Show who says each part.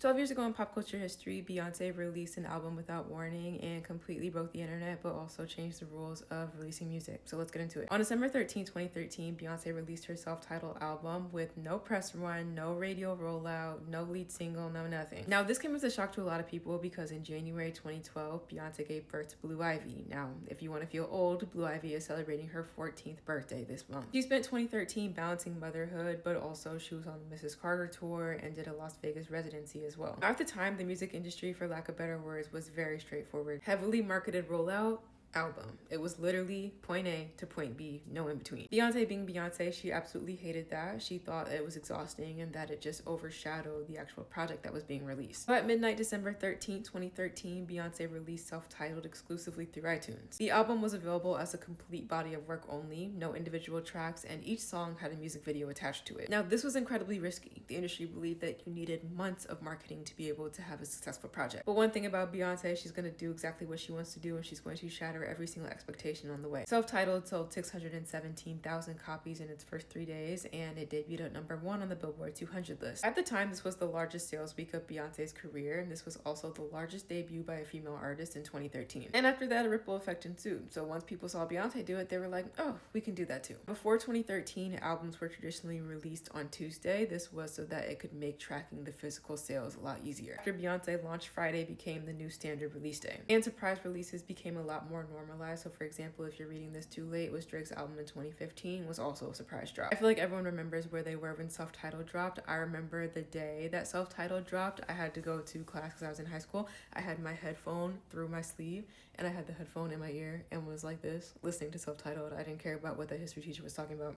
Speaker 1: 12 years ago in pop culture history, Beyonce released an album without warning and completely broke the internet, but also changed the rules of releasing music. So let's get into it. On December 13, 2013, Beyonce released her self-titled album with no press run, no radio rollout, no lead single, no nothing. Now, this came as a shock to a lot of people because in January 2012, Beyonce gave birth to Blue Ivy. Now, if you want to feel old, Blue Ivy is celebrating her 14th birthday this month. She spent 2013 balancing motherhood, but also she was on the Mrs. Carter tour and did a Las Vegas residency as well. At the time, the music industry, for lack of better words, was very straightforward. Heavily marketed rollout, album. It was literally point A to point B, no in between. Beyonce being Beyonce, she absolutely hated that. She thought it was exhausting and that it just overshadowed the actual project that was being released. But at midnight, December 13, 2013, Beyonce released self-titled exclusively through iTunes. The album was available as a complete body of work only, no individual tracks, and each song had a music video attached to it. Now, this was incredibly risky. The industry believed that you needed months of marketing to be able to have a successful project. But one thing about Beyonce, she's going to do exactly what she wants to do, and she's going to shatter every single expectation on the way. Self-titled sold 617,000 copies in its first 3 days, and it debuted at #1 on the Billboard 200 list. At the time, this was the largest sales week of Beyonce's career, and this was also the largest debut by a female artist in 2013. And after that, a ripple effect ensued. So once people saw Beyonce do it, they were like, oh, we can do that too. Before 2013, albums were traditionally released on Tuesday. This was so that it could make tracking the physical sales a lot easier. After Beyonce launched, Friday became the new standard release day. And surprise releases became a lot more normalized. So for example, if you're reading this too late, was Drake's album in 2015 was also a surprise drop. I feel like everyone remembers where they were when self-titled dropped. I remember the day that self-titled dropped, I had to go to class because I was in high school. I had my headphone through my sleeve and I had the headphone in my ear and was like this, listening to self-titled. I didn't care about what the history teacher was talking about.